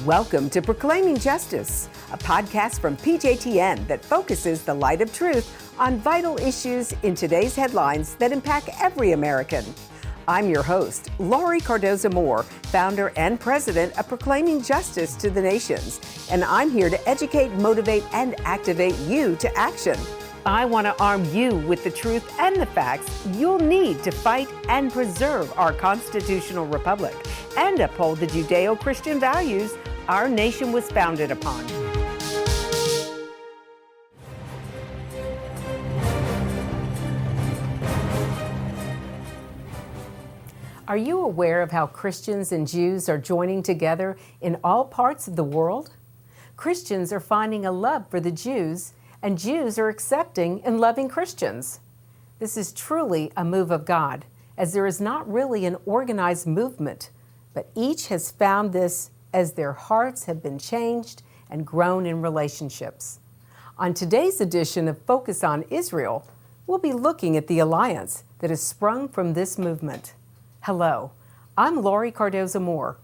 Welcome to Proclaiming Justice, a podcast from PJTN that focuses the light of truth on vital issues in today's headlines that impact every American. I'm your host, Laurie Cardoza-Moore, founder and president of Proclaiming Justice to the Nations, and I'm here to educate, motivate, and activate you to action. I want to arm you with the truth and the facts you'll need to fight and preserve our constitutional republic and uphold the Judeo-Christian values our nation was founded upon. Are you aware of how Christians and Jews are joining together in all parts of the world? Christians are finding a love for the Jews, and Jews are accepting and loving Christians. This is truly a move of God, as there is not really an organized movement, but each has found this as their hearts have been changed and grown in relationships. On today's edition of Focus on Israel, we'll be looking at the alliance that has sprung from this movement. Hello, I'm Laurie Cardoza-Moore,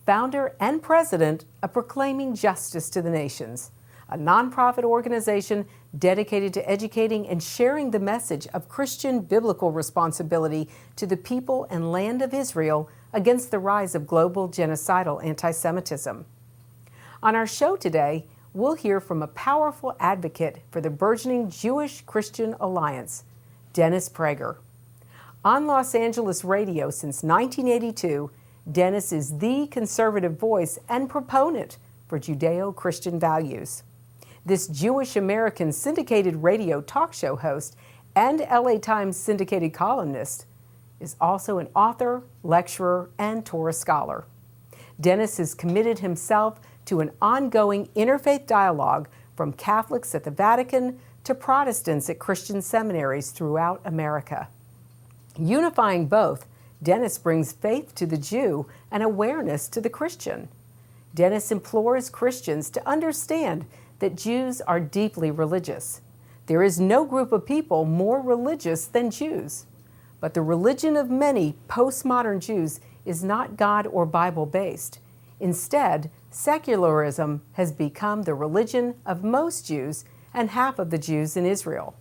founder and president of Proclaiming Justice to the Nations, a nonprofit organization dedicated to educating and sharing the message of Christian biblical responsibility to the people and land of Israel against the rise of global genocidal anti-Semitism. On our show today, we'll hear from a powerful advocate for the burgeoning Jewish-Christian alliance, Dennis Prager. On Los Angeles radio since 1982, Dennis is the conservative voice and proponent for Judeo-Christian values. This Jewish-American syndicated radio talk show host and LA Times syndicated columnist is also an author, lecturer, and Torah scholar. Dennis has committed himself to an ongoing interfaith dialogue from Catholics at the Vatican to Protestants at Christian seminaries throughout America. Unifying both, Dennis brings faith to the Jew and awareness to the Christian. Dennis implores Christians to understand that Jews are deeply religious. There is no group of people more religious than Jews. But the religion of many postmodern Jews is not God or Bible-based. Instead, secularism has become the religion of most Jews and half of the Jews in Israel.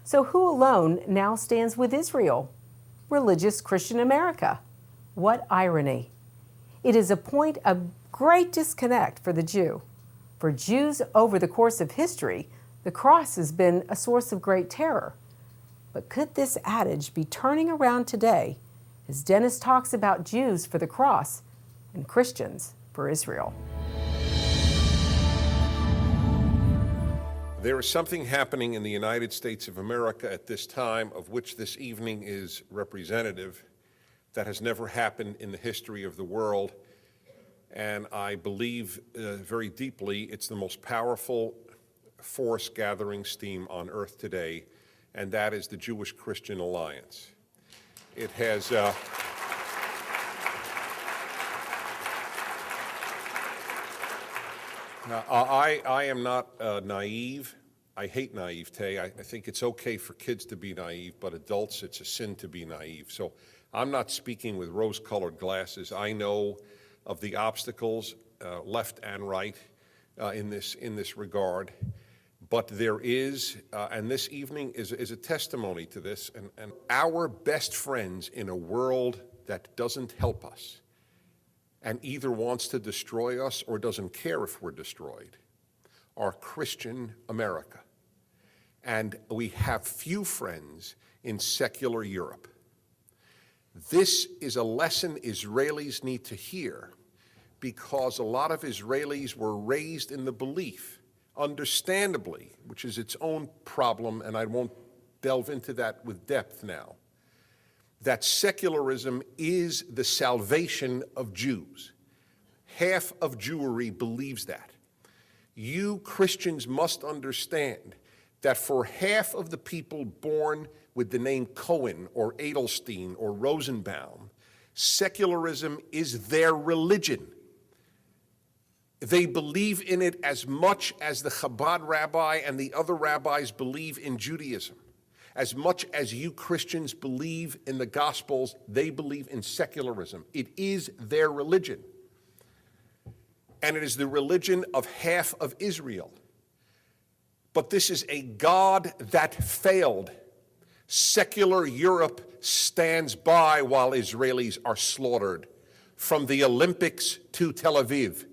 So who alone now stands with Israel? Religious Christian America. What irony. It is a point of great disconnect for the Jew. For Jews over the course of history, the cross has been a source of great terror. But could this adage be turning around today as Dennis talks about Jews for the cross and Christians for Israel? There is something happening in the United States of America at this time of which this evening is representative that has never happened in the history of the world. And I believe very deeply it's the most powerful force gathering steam on earth today, and that is the Jewish-Christian alliance. It has I am not naive. I hate naivete. I think it's okay for kids to be naive, but adults, it's a sin to be naive. So I'm not speaking with rose-colored glasses. I know of the obstacles, left and right, in this regard. But there is, and this evening is a testimony to this, and our best friends in a world that doesn't help us and either wants to destroy us or doesn't care if we're destroyed are Christian America. And we have few friends in secular Europe. This is a lesson Israelis need to hear because a lot of Israelis were raised in the belief, understandably, which is its own problem, and I won't delve into that with depth now, that secularism is the salvation of Jews. Half of Jewry believes that. You Christians must understand that for half of the people born with the name Cohen or Edelstein or Rosenbaum, secularism is their religion. They believe in it as much as the Chabad rabbi and the other rabbis believe in Judaism. As much as you Christians believe in the Gospels, they believe in secularism. It is their religion. and it is the religion of half of Israel. But this is a God that failed. Secular Europe stands by while Israelis are slaughtered, from the Olympics to Tel Aviv.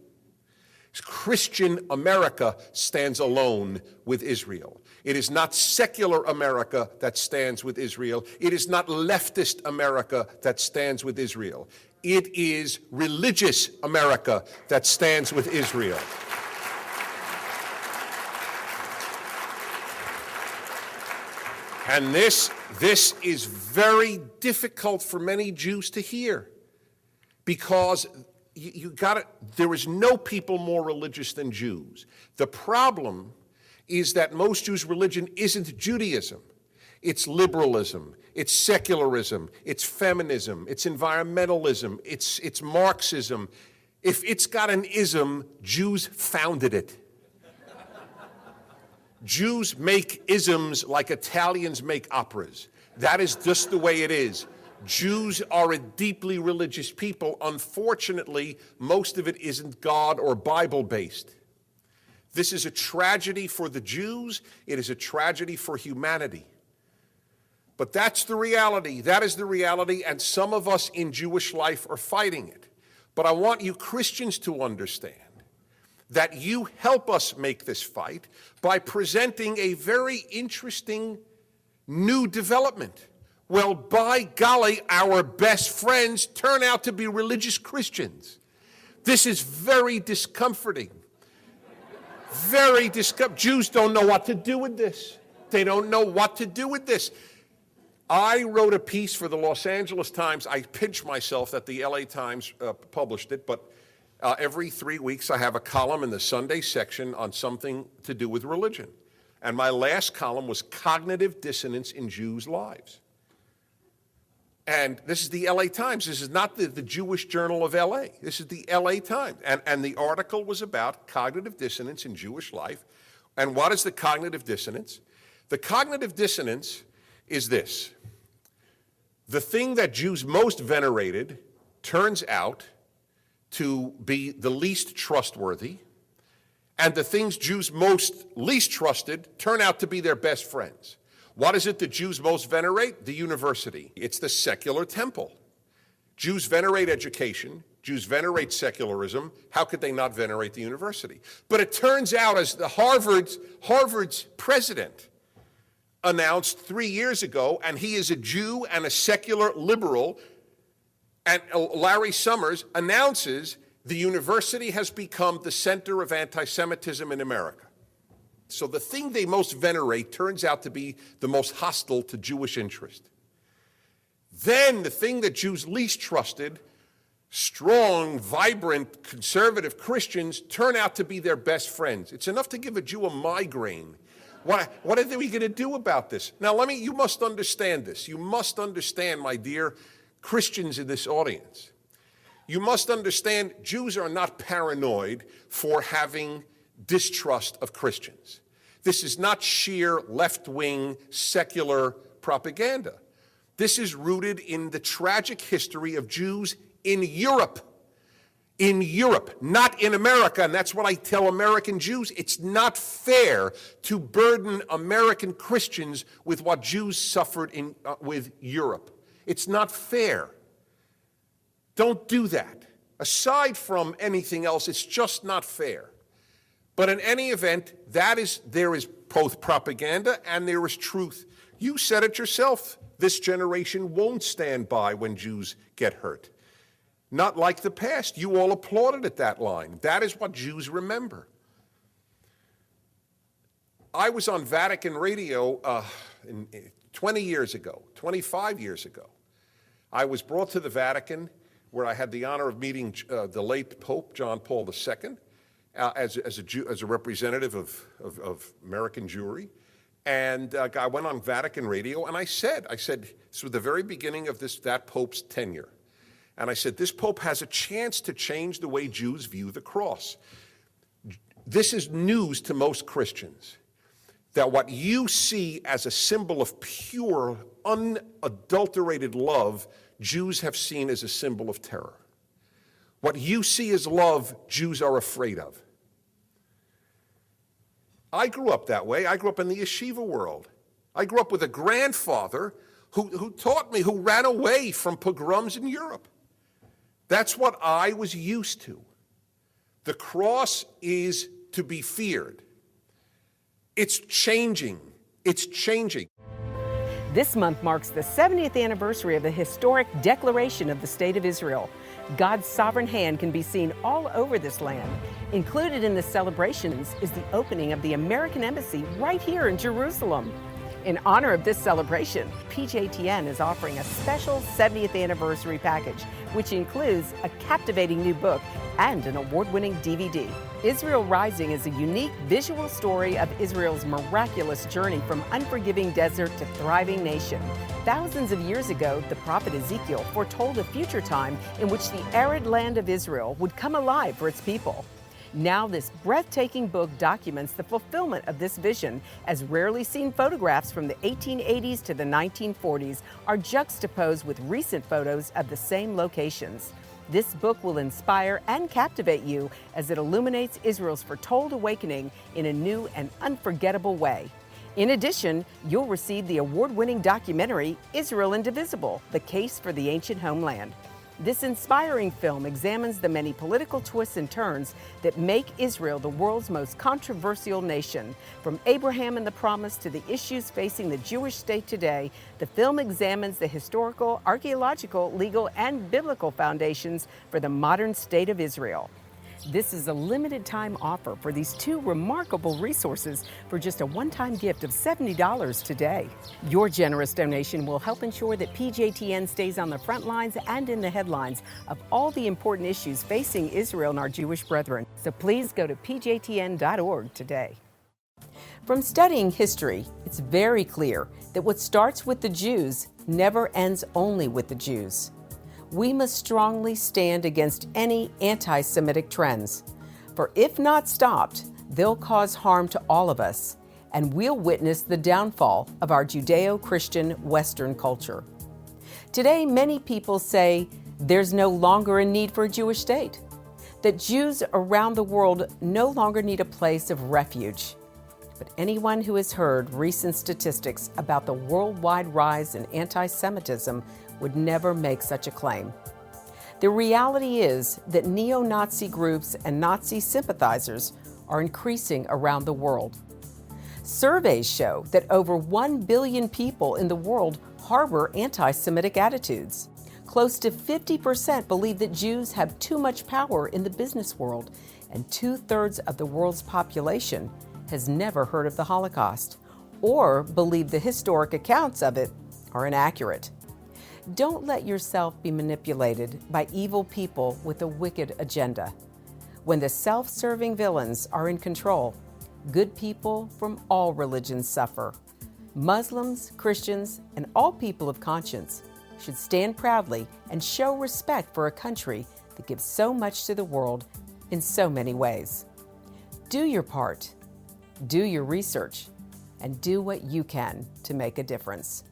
Christian America stands alone with Israel. It is not secular America that stands with Israel. It is not leftist America that stands with Israel. It is religious America that stands with Israel. And this is very difficult for many Jews to hear, because there is no people more religious than Jews. The problem is that most Jews' religion isn't Judaism. It's liberalism, it's secularism, it's feminism, it's environmentalism, it's Marxism. If it's got an ism, Jews founded it. Jews make isms like Italians make operas. That is just the way it is. Jews are a deeply religious people. Unfortunately, most of it isn't God or Bible-based. This is a tragedy for the Jews. It is a tragedy for humanity. But that's the reality. That is the reality, and some of us in Jewish life are fighting it. But I want you Christians to understand that you help us make this fight by presenting a very interesting new development. Well, by golly, our best friends turn out to be religious Christians. This is very discomforting. Very discomforting. Jews don't know what to do with this. They don't know what to do with this. I wrote a piece for the Los Angeles Times. I pinch myself that the LA Times published it, but every 3 weeks I have a column in the Sunday section on something to do with religion. And my last column was Cognitive Dissonance in Jews' Lives. And this is the LA Times. This is not the Jewish Journal of LA. This is the LA Times. And the article was about cognitive dissonance in Jewish life. And what is the cognitive dissonance? The cognitive dissonance is this. The thing that Jews most venerated turns out to be the least trustworthy, and the things Jews most least trusted turn out to be their best friends. What is it that Jews most venerate? The university. It's the secular temple. Jews venerate education. Jews venerate secularism. How could they not venerate the university? But it turns out, as the Harvard's president announced 3 years ago, and he is a Jew and a secular liberal, and Larry Summers announces the university has become the center of anti-Semitism in America. So the thing they most venerate turns out to be the most hostile to Jewish interest. Then the thing that Jews least trusted, strong, vibrant, conservative Christians, turn out to be their best friends. It's enough to give a Jew a migraine. What are we going to do about this? Now, you must understand this. You must understand, my dear Christians in this audience. You must understand Jews are not paranoid for having distrust of Christians. This is not sheer left-wing secular propaganda. This is rooted in the tragic history of Jews in Europe. In Europe, not in America, and that's what I tell American Jews. It's not fair to burden American Christians with what Jews suffered with Europe. It's not fair. Don't do that. Aside from anything else, it's just not fair. But in any event, there is both propaganda and there is truth. You said it yourself. This generation won't stand by when Jews get hurt. Not like the past. You all applauded at that line. That is what Jews remember. I was on Vatican radio 20 years ago, 25 years ago. I was brought to the Vatican where I had the honor of meeting the late Pope John Paul II as a representative of American Jewry. And I went on Vatican radio and I said, this was the very beginning of that Pope's tenure. And I said, this Pope has a chance to change the way Jews view the cross. This is news to most Christians, that what you see as a symbol of pure, unadulterated love, Jews have seen as a symbol of terror. What you see as love, Jews are afraid of. I grew up that way. I grew up in the yeshiva world. I grew up with a grandfather who taught me, who ran away from pogroms in Europe. That's what I was used to. The cross is to be feared. It's changing. It's changing. This month marks the 70th anniversary of the historic Declaration of the State of Israel. God's sovereign hand can be seen all over this land. Included in the celebrations is the opening of the American Embassy right here in Jerusalem. In honor of this celebration, PJTN is offering a special 70th anniversary package, which includes a captivating new book and an award-winning DVD. Israel Rising is a unique visual story of Israel's miraculous journey from unforgiving desert to thriving nation. Thousands of years ago, the prophet Ezekiel foretold a future time in which the arid land of Israel would come alive for its people. Now this breathtaking book documents the fulfillment of this vision, as rarely seen photographs from the 1880s to the 1940s are juxtaposed with recent photos of the same locations. This book will inspire and captivate you as it illuminates Israel's foretold awakening in a new and unforgettable way. In addition, you'll receive the award-winning documentary, Israel Indivisible, The Case for the Ancient Homeland. This inspiring film examines the many political twists and turns that make Israel the world's most controversial nation. From Abraham and the Promise to the issues facing the Jewish state today, the film examines the historical, archaeological, legal, and biblical foundations for the modern state of Israel. This is a limited time offer for these two remarkable resources for just a one-time gift of $70 today. Your generous donation will help ensure that PJTN stays on the front lines and in the headlines of all the important issues facing Israel and our Jewish brethren. So please go to pjtn.org today. From studying history, it's very clear that what starts with the Jews never ends only with the Jews. We must strongly stand against any anti-Semitic trends, for if not stopped, they'll cause harm to all of us, and we'll witness the downfall of our Judeo-Christian Western culture. Today, many people say there's no longer a need for a Jewish state, that Jews around the world no longer need a place of refuge. But anyone who has heard recent statistics about the worldwide rise in anti-Semitism would never make such a claim. The reality is that neo-Nazi groups and Nazi sympathizers are increasing around the world. Surveys show that over 1 billion people in the world harbor anti-Semitic attitudes. Close to 50% believe that Jews have too much power in the business world, and 2/3 of the world's population has never heard of the Holocaust or believe the historic accounts of it are inaccurate. Don't let yourself be manipulated by evil people with a wicked agenda. When the self-serving villains are in control, good people from all religions suffer. Muslims, Christians, and all people of conscience should stand proudly and show respect for a country that gives so much to the world in so many ways. Do your part, do your research, and do what you can to make a difference.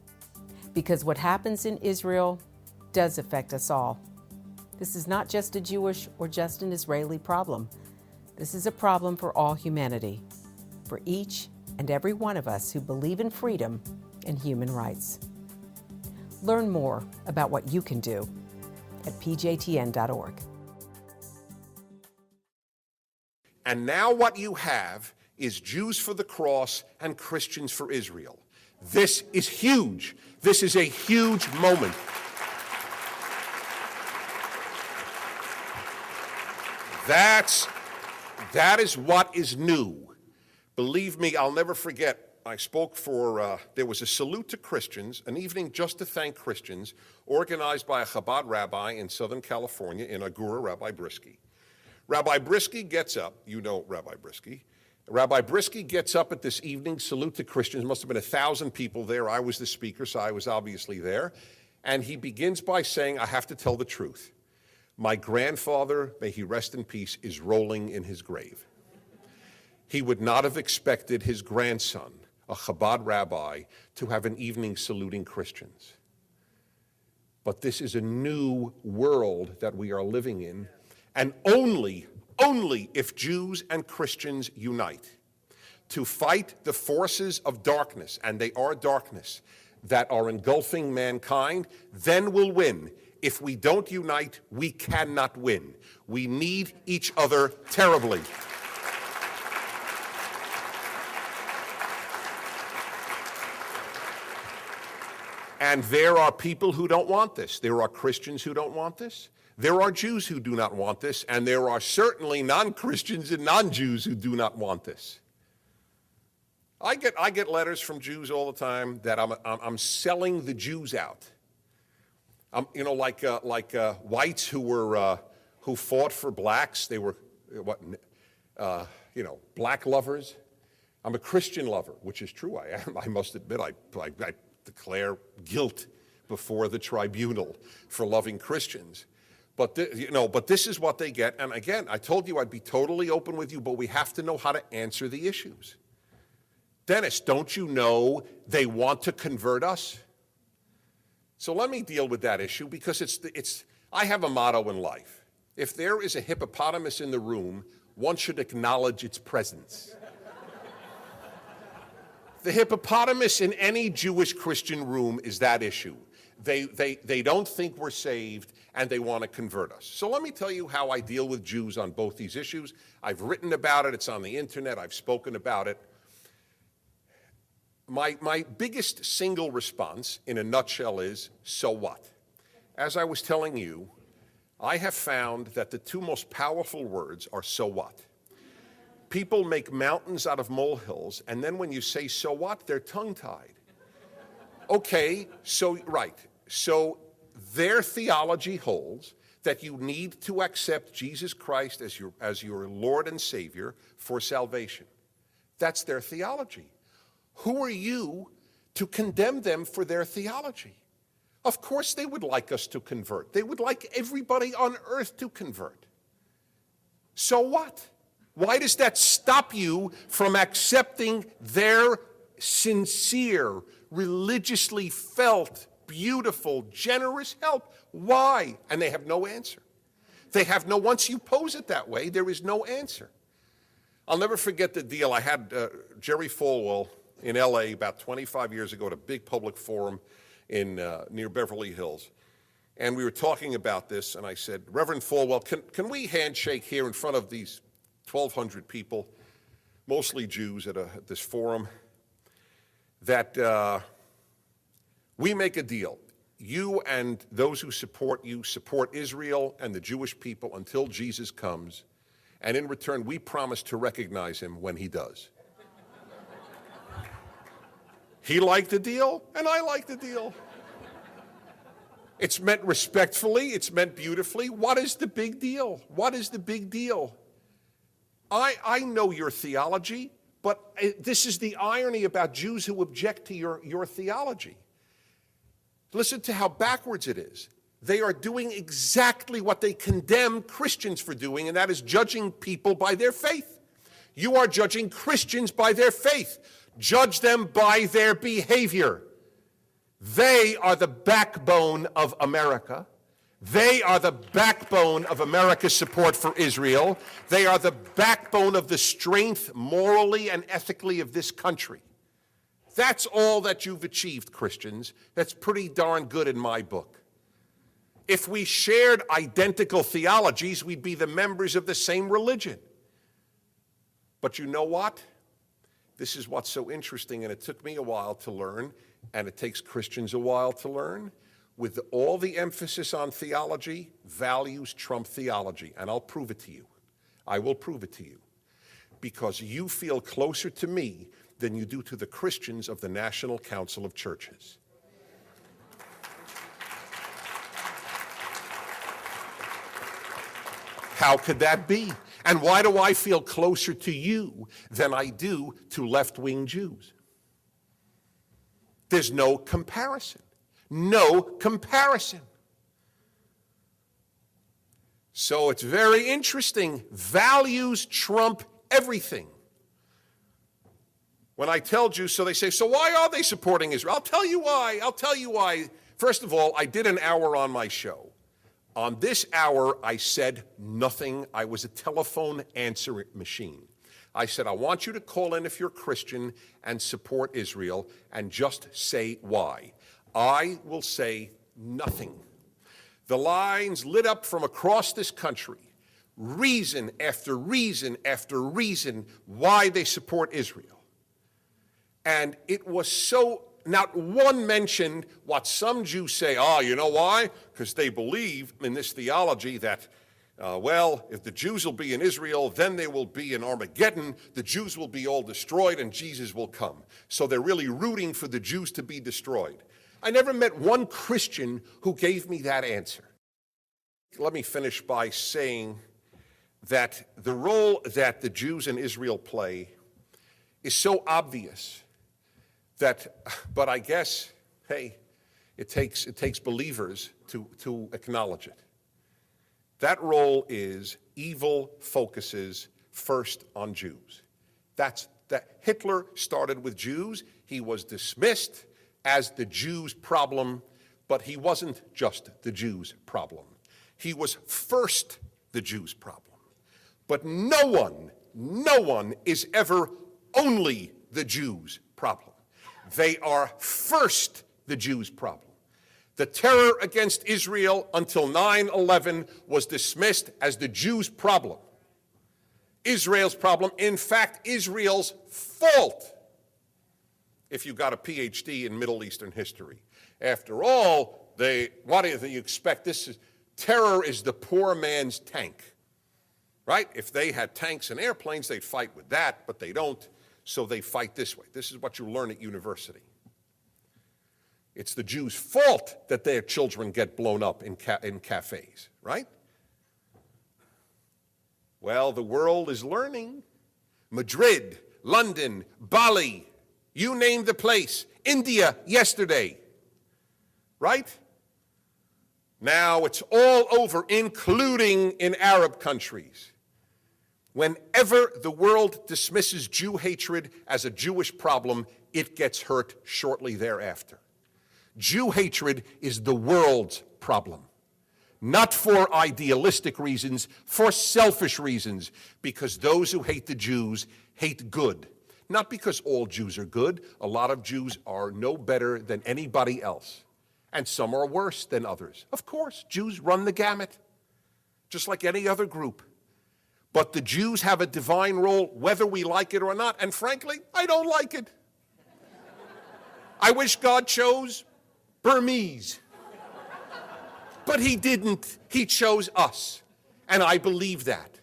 Because what happens in Israel does affect us all. This is not just a Jewish or just an Israeli problem. This is a problem for all humanity, for each and every one of us who believe in freedom and human rights. Learn more about what you can do at pjtn.org. And now what you have is Jews for the cross and Christians for Israel. This is huge. This is a huge moment. That is what is new. Believe me, I'll never forget, I spoke for, there was a salute to Christians, an evening just to thank Christians, organized by a Chabad rabbi in Southern California, in Agoura, Rabbi Brisky. Rabbi Brisky gets up, you know Rabbi Brisky. Rabbi Brisky gets up at this evening salute to Christians. Must have been 1,000 people there. I was the speaker, so I was obviously there. And he begins by saying, I have to tell the truth. My grandfather, may he rest in peace, is rolling in his grave. He would not have expected his grandson, a Chabad rabbi, to have an evening saluting Christians. But this is a new world that we are living in, and only if Jews and Christians unite to fight the forces of darkness, and they are darkness, that are engulfing mankind, then we'll win. If we don't unite, we cannot win. We need each other terribly. And there are people who don't want this. There are Christians who don't want this. There are Jews who do not want this. And there are certainly non-Christians and non-Jews who do not want this. I get letters from Jews all the time that I'm selling the Jews out. Like whites who fought for blacks. They were black lovers. I'm a Christian lover, which is true. I am. I must admit, I declare guilt before the tribunal for loving Christians. But this is what they get. And again, I told you I'd be totally open with you, but we have to know how to answer the issues. Dennis, don't you know they want to convert us? So let me deal with that issue, because I have a motto in life. If there is a hippopotamus in the room, one should acknowledge its presence. The hippopotamus in any Jewish Christian room is that issue. They don't think we're saved, and they want to convert us. So let me tell you how I deal with Jews on both these issues. I've written about it. It's on the internet. I've spoken about it. My biggest single response, in a nutshell, is, so what? As I was telling you, I have found that the two most powerful words are so what. People make mountains out of molehills, and then when you say so what, they're tongue-tied. Okay, right. So their theology holds that you need to accept Jesus Christ as your Lord and Savior for salvation. That's their theology. Who are you to condemn them for their theology? Of course they would like us to convert. They would like everybody on earth to convert. So what? Why does that stop you from accepting their sincere, religiously felt, beautiful, generous help? Why? And they have no answer. Once you pose it that way, there is no answer. I'll never forget the deal. I had Jerry Falwell in LA about 25 years ago at a big public forum near Beverly Hills. And we were talking about this, and I said, Reverend Falwell, can we handshake here in front of these 1,200 people, mostly Jews at this forum, that we make a deal. You and those who support you support Israel and the Jewish people until Jesus comes, and in return, we promise to recognize him when he does. He liked the deal, and I liked the deal. It's meant respectfully. It's meant beautifully. What is the big deal? What is the big deal? I know your theology, but this is the irony about Jews who object to your theology. Listen to how backwards it is. They are doing exactly what they condemn Christians for doing, and that is judging people by their faith. You are judging Christians by their faith. Judge them by their behavior. They are the backbone of America. They are the backbone of America's support for Israel. They are the backbone of the strength morally and ethically of this country. That's all that you've achieved, Christians. That's pretty darn good in my book. If we shared identical theologies, we'd be the members of the same religion. But you know what? This is what's so interesting, and it took me a while to learn, and it takes Christians a while to learn. With all the emphasis on theology, values trump theology, and I'll prove it to you. I will prove it to you. Because you feel closer to me than you do to the Christians of the National Council of Churches. How could that be? And why do I feel closer to you than I do to left-wing Jews? There's no comparison. No comparison. So it's very interesting. Values trump everything. When I tell Jews, so they say, so why are they supporting Israel? I'll tell you why. First of all, I did an hour on my show On this hour, I said nothing. I was a telephone answering machine. I said, I want you to call in if you're Christian and support Israel and just say why. I will say nothing. The lines lit up from across this country, reason after reason after reason why they support Israel. And it was so, not one mentioned what some Jews say, you know why? Because they believe in this theology that, if the Jews will be in Israel, then they will be in Armageddon, the Jews will be all destroyed, and Jesus will come. So they're really rooting for the Jews to be destroyed. I never met one Christian who gave me that answer. Let me finish by saying that the role that the Jews in Israel play is so obvious but I guess, hey, it takes believers to acknowledge it. That role is evil focuses first on Jews. That Hitler started with Jews. He was dismissed as the Jews' problem, but he wasn't just the Jews' problem. He was first the Jews' problem. But no one is ever only the Jews' problem. They are first the Jews' problem. The terror against Israel until 9/11 was dismissed as the Jews' problem. Israel's problem, in fact, Israel's fault, if you got a PhD in Middle Eastern history. After all, what do you expect? Terror is the poor man's tank, right? If they had tanks and airplanes, they'd fight with that, but they don't. So they fight this way. This is what you learn at university. It's the Jews' fault that their children get blown up in cafes, right? Well, the world is learning. Madrid, London, Bali, you name the place. India yesterday, right? Now it's all over, including in Arab countries. Whenever the world dismisses Jew hatred as a Jewish problem, it gets hurt shortly thereafter. Jew hatred is the world's problem, not for idealistic reasons, for selfish reasons, because those who hate the Jews hate good. Not because all Jews are good. A lot of Jews are no better than anybody else, and some are worse than others. Of course, Jews run the gamut, just like any other group. But the Jews have a divine role, whether we like it or not. And frankly, I don't like it. I wish God chose Burmese. But he didn't. He chose us. And I believe that.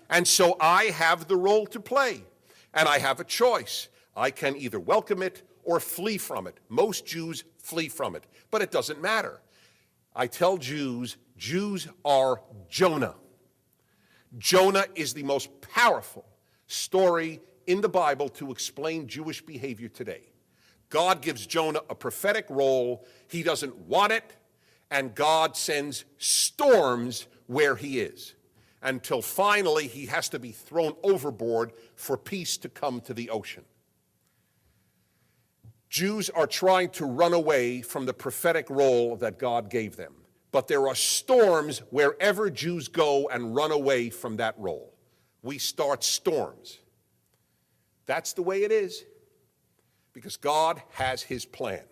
And so I have the role to play. And I have a choice. I can either welcome it or flee from it. Most Jews flee from it. But it doesn't matter. I tell Jews, Jews are Jonah. Jonah is the most powerful story in the Bible to explain Jewish behavior today. God gives Jonah a prophetic role. He doesn't want it, and God sends storms where he is, until finally he has to be thrown overboard for peace to come to the ocean. Jews are trying to run away from the prophetic role that God gave them. But there are storms wherever Jews go and run away from that role. We start storms. That's the way it is, because God has his plan.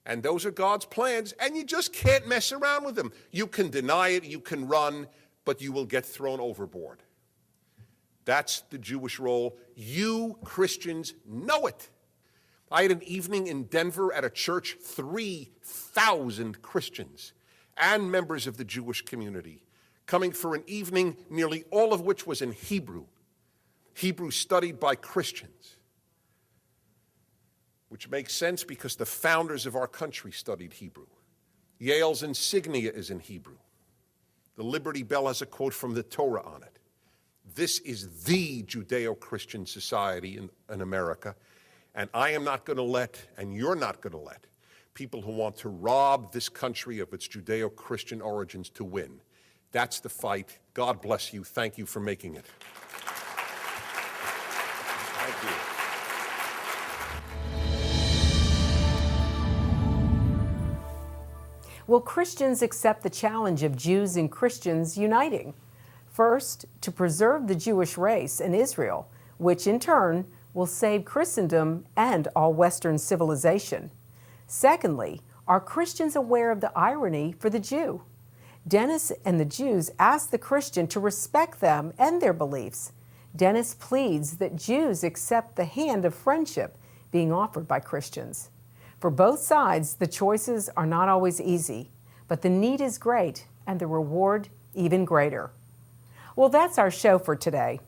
And those are God's plans, and you just can't mess around with them. You can deny it, you can run, but you will get thrown overboard. That's the Jewish role. You Christians know it. I had an evening in Denver at a church, 3,000 Christians and members of the Jewish community coming for an evening, nearly all of which was in Hebrew studied by Christians, which makes sense because the founders of our country studied Hebrew. Yale's insignia is in Hebrew. The Liberty Bell has a quote from the Torah on it. This is the Judeo-Christian society in America, and I am not going to let, and you're not going to let, people who want to rob this country of its Judeo-Christian origins to win. That's the fight. God bless you. Thank you for making it. Thank you. Will Christians accept the challenge of Jews and Christians uniting? First, to preserve the Jewish race and Israel, which in turn will save Christendom and all Western civilization. Secondly, are Christians aware of the irony for the Jew? Dennis and the Jews ask the Christian to respect them and their beliefs. Dennis pleads that Jews accept the hand of friendship being offered by Christians. For both sides, the choices are not always easy, but the need is great and the reward even greater. Well, that's our show for today,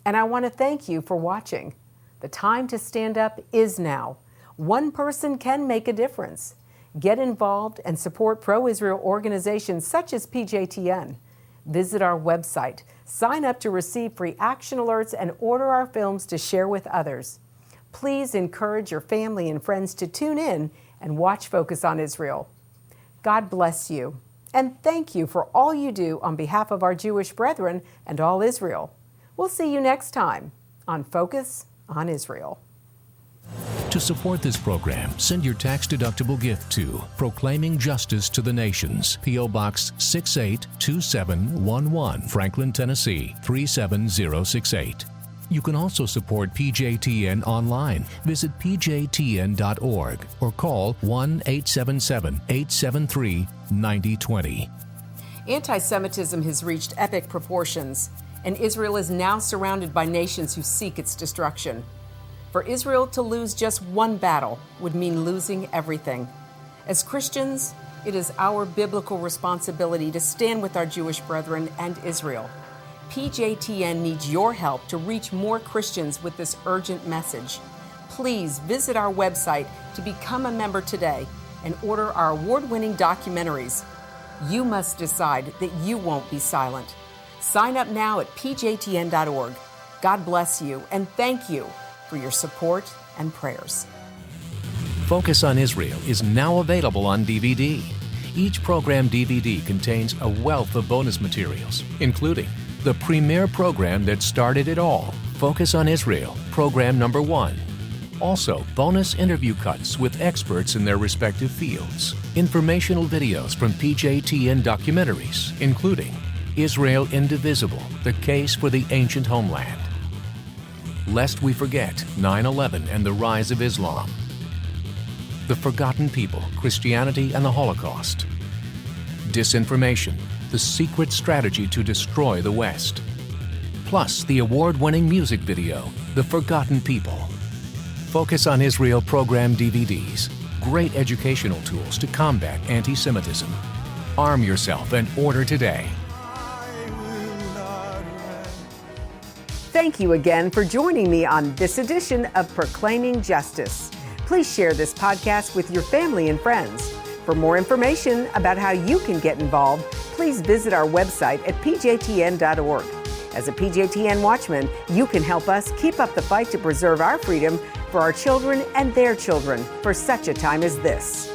and I want to thank you for watching. The time to stand up is now. One person can make a difference. Get involved and support pro-Israel organizations such as PJTN. Visit our website, sign up to receive free action alerts, and order our films to share with others. Please encourage your family and friends to tune in and watch Focus on Israel. God bless you, and thank you for all you do on behalf of our Jewish brethren and all Israel. We'll see you next time on Focus on Israel. To support this program, send your tax-deductible gift to Proclaiming Justice to the Nations, P.O. Box 682711, Franklin, Tennessee 37068. You can also support PJTN online. Visit pjtn.org or call 1-877-873-9020. Anti-Semitism has reached epic proportions, and Israel is now surrounded by nations who seek its destruction. For Israel to lose just one battle would mean losing everything. As Christians, it is our biblical responsibility to stand with our Jewish brethren and Israel. PJTN needs your help to reach more Christians with this urgent message. Please visit our website to become a member today and order our award-winning documentaries. You must decide that you won't be silent. Sign up now at pjtn.org. God bless you, and thank you for your support and prayers. Focus on Israel is now available on DVD. Each program DVD contains a wealth of bonus materials, including the premier program that started it all, Focus on Israel, program number 1. Also, bonus interview cuts with experts in their respective fields, informational videos from PJTN documentaries, including Israel Indivisible, the case for the ancient homeland. Lest we forget 9/11 and the rise of Islam. The Forgotten People, Christianity and the Holocaust. Disinformation, the secret strategy to destroy the West. Plus the award-winning music video, The Forgotten People. Focus on Israel program DVDs, great educational tools to combat anti-Semitism. Arm yourself and order today. Thank you again for joining me on this edition of Proclaiming Justice. Please share this podcast with your family and friends. For more information about how you can get involved, please visit our website at pjtn.org. As a PJTN Watchman, you can help us keep up the fight to preserve our freedom for our children and their children for such a time as this.